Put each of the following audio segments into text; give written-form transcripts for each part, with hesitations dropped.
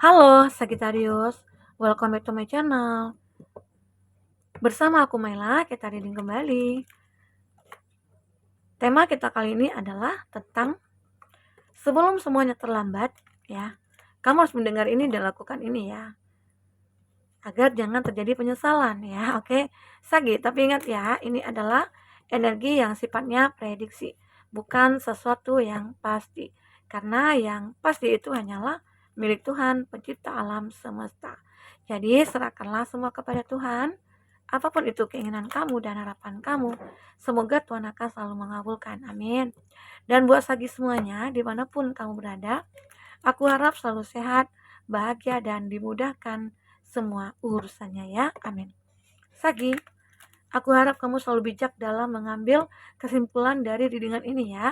Halo Sagittarius, welcome back to my channel. Bersama aku Maila, kita reading kembali. Tema kita kali ini adalah tentang sebelum semuanya terlambat, ya. Kamu harus mendengar ini dan lakukan ini ya, agar jangan terjadi penyesalan ya. Oke, Sagi, tapi ingat ya, ini adalah energi yang sifatnya prediksi, bukan sesuatu yang pasti. Karena yang pasti itu hanyalah milik Tuhan, pencipta alam semesta. Jadi serahkanlah semua kepada Tuhan. Apapun itu keinginan kamu dan harapan kamu, semoga Tuhan akan selalu mengabulkan. Amin. Dan buat Sagi semuanya, dimanapun kamu berada, aku harap selalu sehat, bahagia, dan dimudahkan semua urusannya ya. Amin. Sagi, aku harap kamu selalu bijak dalam mengambil kesimpulan dari readingan ini ya.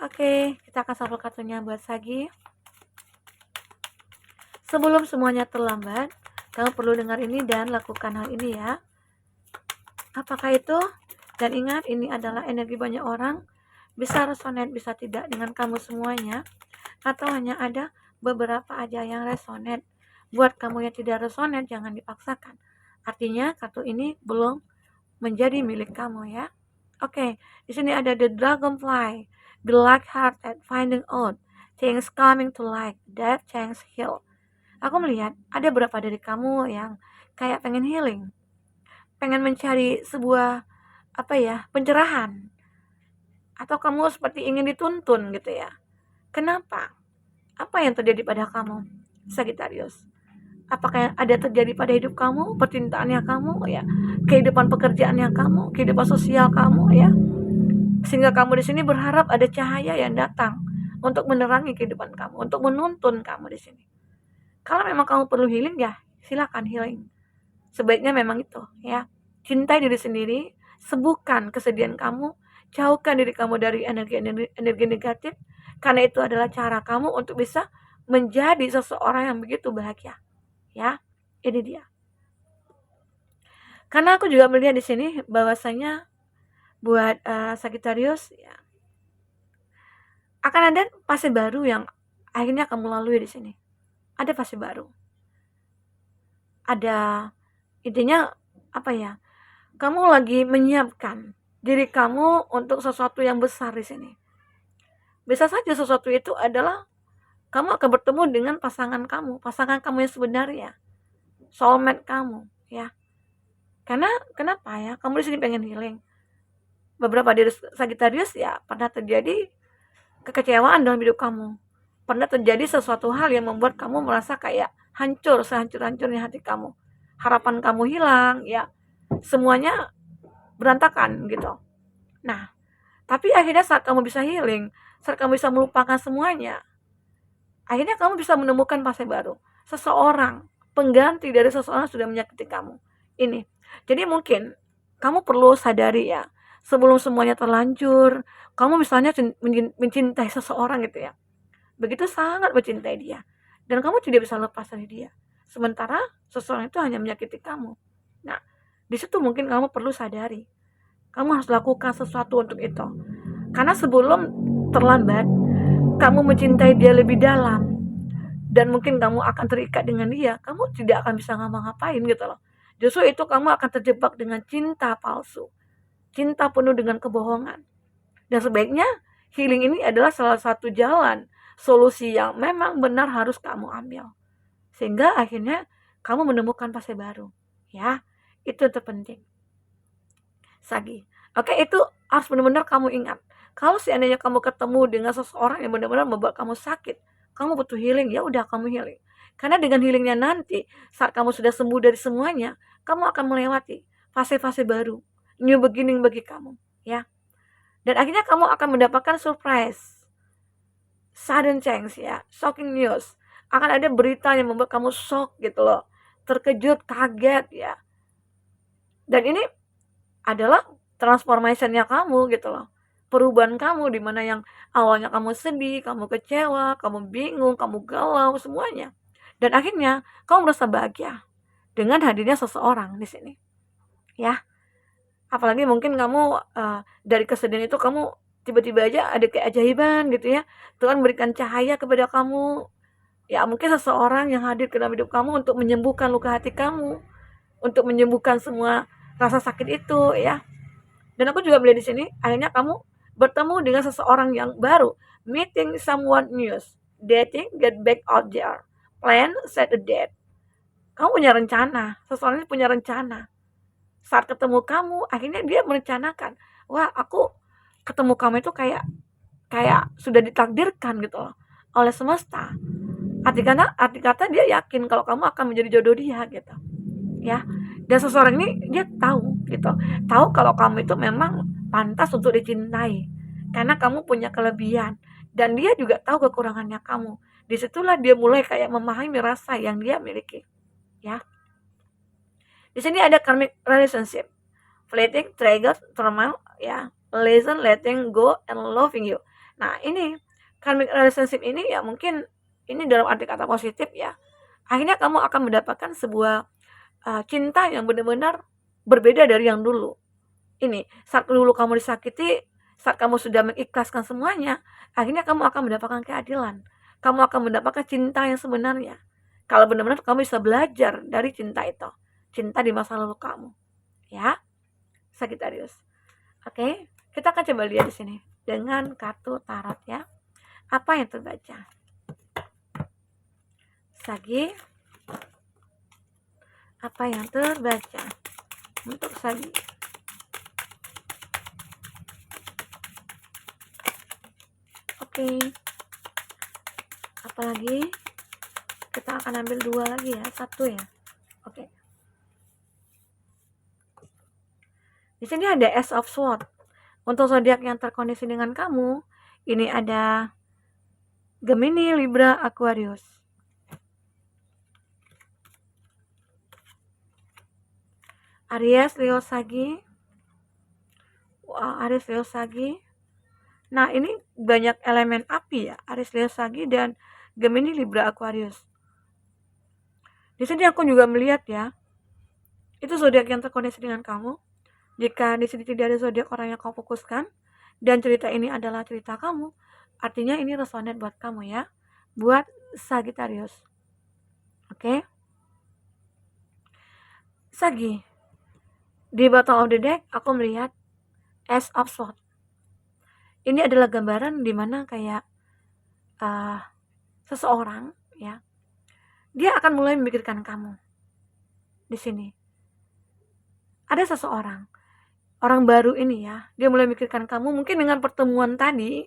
Oke, kita akan shuffle kartunya buat Sagi. Sebelum semuanya terlambat, kamu perlu dengar ini dan lakukan hal ini ya. Apakah itu? Dan ingat, ini adalah energi banyak orang. Bisa resonate, bisa tidak dengan kamu semuanya. Atau hanya ada beberapa aja yang resonate. Buat kamu yang tidak resonate, jangan dipaksakan. Artinya, kartu ini belum menjadi milik kamu ya. Oke, di sini ada the dragonfly, the black heart at finding out, things coming to light, that change heal. Aku melihat ada beberapa dari kamu yang kayak pengen healing, pengen mencari sebuah pencerahan, atau kamu seperti ingin dituntun gitu ya. Kenapa? Apa yang terjadi pada kamu, Sagittarius? Apakah yang ada terjadi pada hidup kamu, percintaannya kamu ya, kehidupan pekerjaannya kamu, kehidupan sosial kamu ya, sehingga kamu di sini berharap ada cahaya yang datang untuk menerangi kehidupan kamu, untuk menuntun kamu di sini. Kalau memang kamu perlu healing ya, silakan healing. Sebaiknya memang itu ya. Cintai diri sendiri, sembuhkan kesedihan kamu, jauhkan diri kamu dari energi negatif, karena itu adalah cara kamu untuk bisa menjadi seseorang yang begitu bahagia. Ya, ini dia. Karena aku juga melihat di sini bahwasanya buat Sagittarius ya, akan ada fase baru yang akhirnya kamu lalui di sini. Ada fase baru. Ada intinya apa ya? Kamu lagi menyiapkan diri kamu untuk sesuatu yang besar di sini. Bisa saja sesuatu itu adalah kamu akan bertemu dengan pasangan kamu yang sebenarnya, soulmate kamu, ya. Karena kenapa ya? Kamu di sini pengen healing. Beberapa dari Sagittarius ya pernah terjadi kekecewaan dalam hidup kamu. Pernah terjadi sesuatu hal yang membuat kamu merasa kayak hancur, sehancur-hancurnya hati kamu. Harapan kamu hilang, ya. Semuanya berantakan gitu. Nah, tapi akhirnya saat kamu bisa healing, saat kamu bisa melupakan semuanya, akhirnya kamu bisa menemukan fase baru. Seseorang, pengganti dari seseorang yang sudah menyakiti kamu. Ini. Jadi mungkin kamu perlu sadari ya, sebelum semuanya terlanjur, kamu misalnya mencintai seseorang gitu ya. Begitu sangat mencintai dia. Dan kamu tidak bisa lepas dari dia. Sementara seseorang itu hanya menyakiti kamu. Nah, di situ mungkin kamu perlu sadari. Kamu harus lakukan sesuatu untuk itu. Karena sebelum terlambat, kamu mencintai dia lebih dalam, dan mungkin kamu akan terikat dengan dia, kamu tidak akan bisa ngapa-ngapain gitu loh. Justru itu kamu akan terjebak dengan cinta palsu, cinta penuh dengan kebohongan. Dan sebaiknya healing ini adalah salah satu jalan, solusi yang memang benar harus kamu ambil. Sehingga akhirnya kamu menemukan fase baru. Ya, itu terpenting. Sagi. Oke, itu harus benar-benar kamu ingat. Kalau seandainya kamu ketemu dengan seseorang yang benar-benar membuat kamu sakit, kamu butuh healing, ya udah kamu healing. Karena dengan healingnya nanti, saat kamu sudah sembuh dari semuanya, kamu akan melewati fase-fase baru, new beginning bagi kamu, ya. Dan akhirnya kamu akan mendapatkan surprise, sudden change ya, shocking news. Akan ada berita yang membuat kamu shock gitu loh, terkejut, kaget ya. Dan ini adalah transformation-nya kamu gitu loh. Perubahan kamu di mana yang awalnya kamu sedih, kamu kecewa, kamu bingung, kamu galau semuanya. Dan akhirnya kamu merasa bahagia dengan hadirnya seseorang di sini. Ya. Apalagi mungkin kamu dari kesedihan itu kamu tiba-tiba aja ada keajaiban gitu ya. Tuhan berikan cahaya kepada kamu. Ya, mungkin seseorang yang hadir ke dalam hidup kamu untuk menyembuhkan luka hati kamu, untuk menyembuhkan semua rasa sakit itu ya. Dan aku juga melihat di sini, akhirnya kamu bertemu dengan seseorang yang baru, meeting someone new, dating, get back out there, plan, set a date. Kamu punya rencana, seseorang ini punya rencana. Saat ketemu kamu, akhirnya dia merencanakan, wah aku ketemu kamu itu kayak kayak sudah ditakdirkan gitu loh oleh semesta. Arti kata dia yakin kalau kamu akan menjadi jodoh dia gitu ya. Dan seseorang ini dia tahu gitu, tahu kalau kamu itu memang pantas untuk dicintai karena kamu punya kelebihan, dan dia juga tahu kekurangannya kamu. Disitulah dia mulai kayak memahami rasa yang dia miliki ya. Di sini ada karmic relationship, fleeting, trigger, turmoil ya, lesson, letting go, and loving you. Nah ini karmic relationship ini ya, mungkin ini dalam arti kata positif ya. Akhirnya kamu akan mendapatkan sebuah cinta yang benar-benar berbeda dari yang dulu. Ini, saat dulu kamu disakiti, saat kamu sudah mengikhlaskan semuanya, akhirnya kamu akan mendapatkan keadilan. Kamu akan mendapatkan cinta yang sebenarnya. Kalau benar-benar kamu bisa belajar dari cinta itu. Cinta di masa lalu kamu. Ya, Sagittarius. Oke, kita akan coba lihat di sini dengan kartu tarot ya. Apa yang terbaca? Sagi, apa yang terbaca untuk Sagi? Oke, apalagi kita akan ambil 2 lagi ya, 1 ya. Oke, di sini ada Ace of Swords. Untuk zodiak yang terkoneksi dengan kamu, ini ada Gemini, Libra, Aquarius. Aries, Leo, Sagi. Wah, Aries, Leo, Sagi. Nah, ini banyak elemen api ya, Aries, Leo, Sagi, dan Gemini, Libra, Aquarius. Di sini aku juga melihat ya, itu zodiak yang terkoneksi dengan kamu. Jika di sini tidak ada zodiak orang yang kau fokuskan, dan cerita ini adalah cerita kamu, artinya ini resonate buat kamu ya, buat Sagittarius. Oke? Sagi, di bottom of the deck aku melihat Ace of Swords. Ini adalah gambaran dimana kayak seseorang ya, dia akan mulai memikirkan kamu. Di sini ada seseorang, orang baru ini ya, dia mulai memikirkan kamu. Mungkin dengan pertemuan tadi,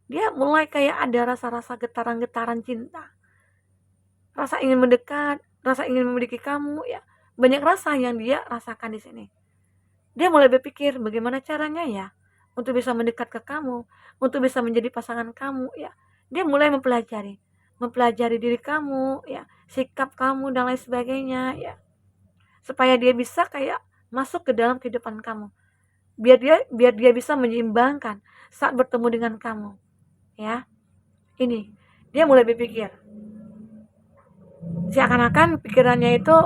dia mulai kayak ada rasa-rasa getaran-getaran cinta, rasa ingin mendekat, rasa ingin memiliki kamu ya. Banyak rasa yang dia rasakan di sini. Dia mulai berpikir bagaimana caranya ya untuk bisa mendekat ke kamu, untuk bisa menjadi pasangan kamu ya. Dia mulai mempelajari diri kamu ya, sikap kamu dan lain sebagainya ya. Supaya dia bisa kayak masuk ke dalam kehidupan kamu. Biar dia bisa menyeimbangkan saat bertemu dengan kamu. Ya. Ini, dia mulai berpikir. Seakan-akan pikirannya itu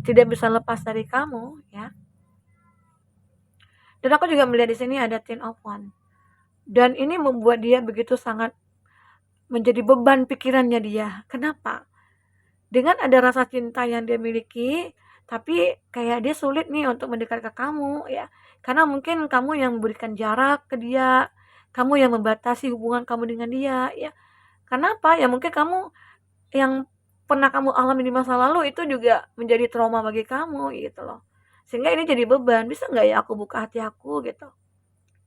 tidak bisa lepas dari kamu ya. Dan aku juga melihat di sini ada Ten of Wands. Dan ini membuat dia begitu sangat menjadi beban pikirannya dia. Kenapa? Dengan ada rasa cinta yang dia miliki, tapi kayak dia sulit nih untuk mendekat ke kamu ya. Karena mungkin kamu yang memberikan jarak ke dia, kamu yang membatasi hubungan kamu dengan dia ya. Kenapa? Ya mungkin kamu yang pernah kamu alami di masa lalu itu juga menjadi trauma bagi kamu gitu loh. Sehingga ini jadi beban, bisa nggak ya aku buka hati aku gitu.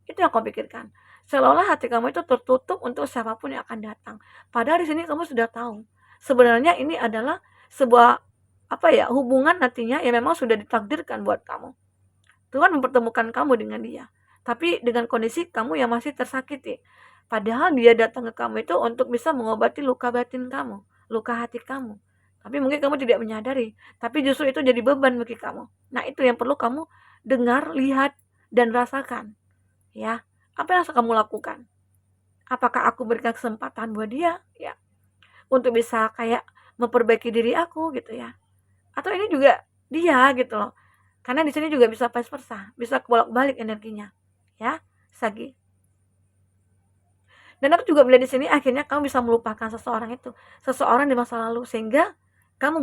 Itu yang kau pikirkan. Seolah-olah hati kamu itu tertutup untuk siapapun yang akan datang. Padahal di sini kamu sudah tahu. Sebenarnya ini adalah sebuah hubungan nantinya yang memang sudah ditakdirkan buat kamu. Tuhan mempertemukan kamu dengan dia. Tapi dengan kondisi kamu yang masih tersakiti. Padahal dia datang ke kamu itu untuk bisa mengobati luka batin kamu, luka hati kamu. Tapi mungkin kamu tidak menyadari. Tapi justru itu jadi beban bagi kamu. Nah itu yang perlu kamu dengar, lihat, dan rasakan. Ya, apa yang harus kamu lakukan? Apakah aku berikan kesempatan buat dia ya untuk bisa kayak memperbaiki diri aku gitu ya, atau ini juga dia gitu loh, karena di sini juga bisa vice versa, bisa bolak-balik energinya ya, Sagi. Dan aku juga melihat di sini akhirnya kamu bisa melupakan seseorang itu, seseorang di masa lalu, sehingga kamu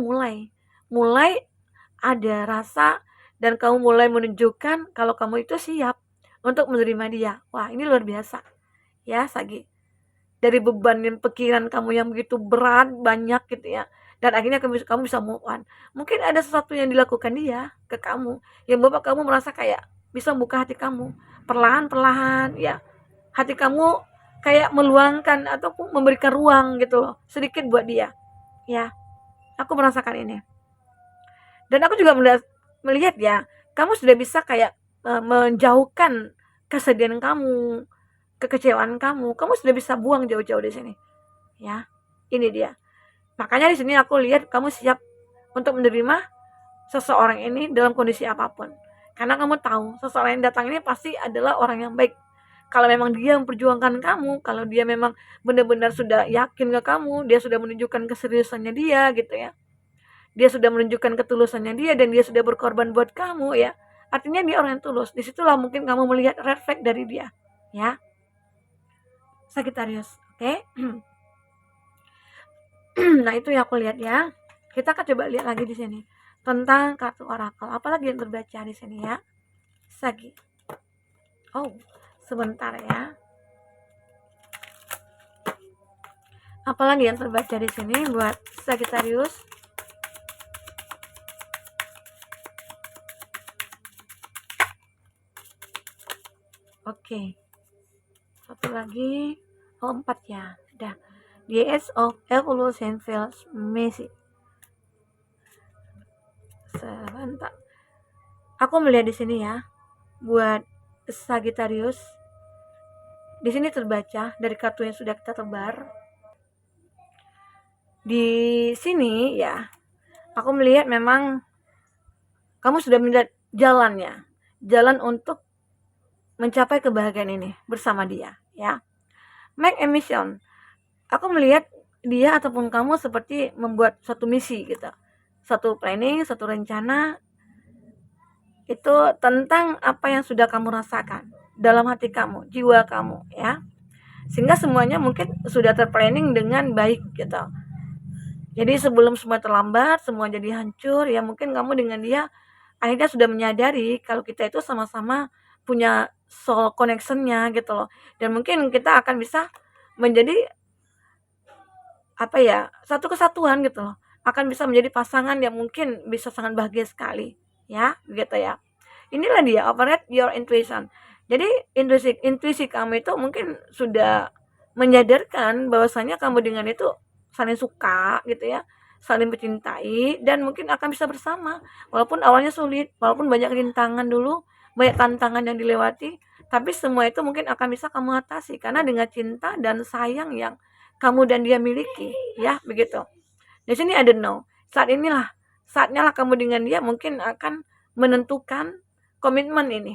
mulai ada rasa dan kamu mulai menunjukkan kalau kamu itu siap untuk menerima dia. Wah, ini luar biasa ya, Sagi. Dari beban dan pikiran kamu yang begitu berat, banyak gitu ya, dan akhirnya kamu bisa move on. Mungkin ada sesuatu yang dilakukan dia ke kamu yang membuat kamu merasa kayak bisa membuka hati kamu perlahan-perlahan ya. Hati kamu kayak meluangkan ataupun memberikan ruang gitu loh, sedikit buat dia. Ya, aku merasakan ini. Dan aku juga melihat ya, kamu sudah bisa kayak menjauhkan kesedihan kamu, kekecewaan kamu sudah bisa buang jauh-jauh di sini. Ya, ini dia. Makanya di sini aku lihat kamu siap untuk menerima seseorang ini dalam kondisi apapun. Karena kamu tahu seseorang yang datang ini pasti adalah orang yang baik. Kalau memang dia memperjuangkan kamu, kalau dia memang benar-benar sudah yakin ke kamu, dia sudah menunjukkan keseriusannya dia gitu ya. Dia sudah menunjukkan ketulusannya dia dan dia sudah berkorban buat kamu ya. Artinya dia orang yang tulus. Disitulah mungkin kamu melihat red flag dari dia. Ya, Sagittarius. Oke. Nah, itu yang aku lihat ya. Kita akan coba lihat lagi di sini tentang kartu orakel. Apalagi yang terbaca di sini ya, Sagi. Oh, sebentar ya. Apalagi yang terbaca di sini buat Sagittarius? Oke. Satu lagi. Oh, 4 ya. Udah. The Age of Evolution feels messy. Sebentar. Aku melihat di sini ya, buat Sagittarius. Di sini terbaca dari kartu yang sudah kita tebar. Di sini ya, aku melihat memang kamu sudah melihat jalannya, jalan untuk mencapai kebahagiaan ini bersama dia ya. Make a mission. Aku melihat dia ataupun kamu seperti membuat suatu misi gitu, satu planning, satu rencana itu tentang apa yang sudah kamu rasakan dalam hati kamu, jiwa kamu ya, sehingga semuanya mungkin sudah terplanning dengan baik gitu. Jadi sebelum semua terlambat, semua jadi hancur, ya mungkin kamu dengan dia akhirnya sudah menyadari kalau kita itu sama-sama punya soul connection-nya gitu loh. Dan mungkin kita akan bisa menjadi apa ya, satu kesatuan gitu loh. Akan bisa menjadi pasangan yang mungkin bisa sangat bahagia sekali, ya, gitu ya. Inilah dia operate your intuition. Jadi intuisi kamu itu mungkin sudah menyadarkan bahwasanya kamu dengan itu saling suka gitu ya, saling mencintai dan mungkin akan bisa bersama. Walaupun awalnya sulit, walaupun banyak rintangan dulu, banyak tantangan yang dilewati, tapi semua itu mungkin akan bisa kamu atasi karena dengan cinta dan sayang yang kamu dan dia miliki, ya, begitu. Di sini ada no. Saatnya lah kamu dengan dia mungkin akan menentukan komitmen ini.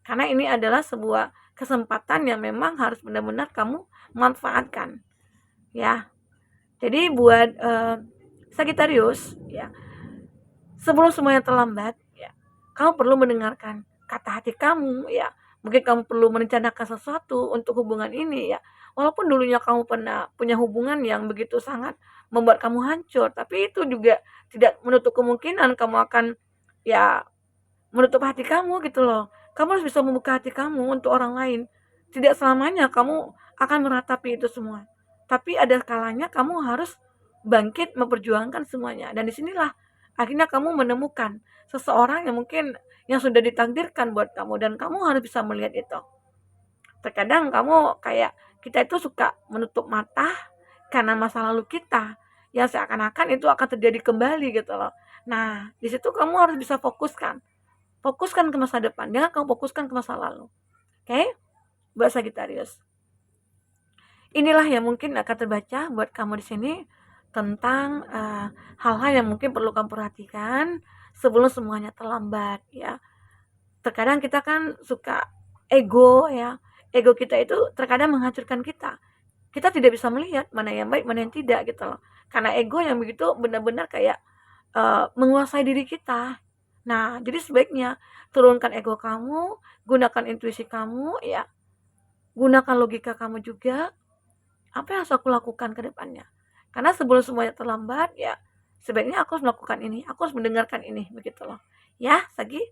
Karena ini adalah sebuah kesempatan yang memang harus benar-benar kamu manfaatkan. Ya. Jadi buat Sagittarius ya, sebelum semuanya terlambat ya, kamu perlu mendengarkan kata hati kamu ya. Mungkin kamu perlu merencanakan sesuatu untuk hubungan ini ya. Walaupun dulunya kamu pernah punya hubungan yang begitu sangat membuat kamu hancur, tapi itu juga tidak menutup kemungkinan kamu akan ya menutup hati kamu gitu loh. Kamu harus bisa membuka hati kamu untuk orang lain. Tidak selamanya kamu akan meratapi itu semua. Tapi ada kalanya kamu harus bangkit memperjuangkan semuanya. Dan disinilah akhirnya kamu menemukan seseorang yang mungkin yang sudah ditakdirkan buat kamu dan kamu harus bisa melihat itu. Terkadang kamu kayak kita itu suka menutup mata karena masa lalu kita yang seakan-akan itu akan terjadi kembali gitu loh. Nah, di situ kamu harus bisa fokuskan ke masa depan, jangan kamu fokuskan ke masa lalu. Oke? Buat Sagittarius. Inilah yang mungkin akan terbaca buat kamu di sini tentang hal-hal yang mungkin perlu kamu perhatikan sebelum semuanya terlambat ya. Terkadang kita kan suka ego ya. Ego kita itu terkadang menghancurkan kita. Kita tidak bisa melihat mana yang baik, mana yang tidak gitu loh. Karena ego yang begitu benar-benar kayak menguasai diri kita. Nah, jadi sebaiknya turunkan ego kamu, gunakan intuisi kamu ya. Gunakan logika kamu juga apa yang harus aku lakukan ke depannya. Karena sebelum semuanya terlambat, ya sebaiknya aku harus melakukan ini, aku harus mendengarkan ini, begitu loh. Ya, Sagi,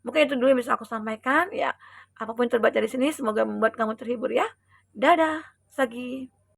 mungkin itu dulu yang bisa aku sampaikan. Ya, apapun yang terbaik dari sini, semoga membuat kamu terhibur ya. Dadah, Sagi.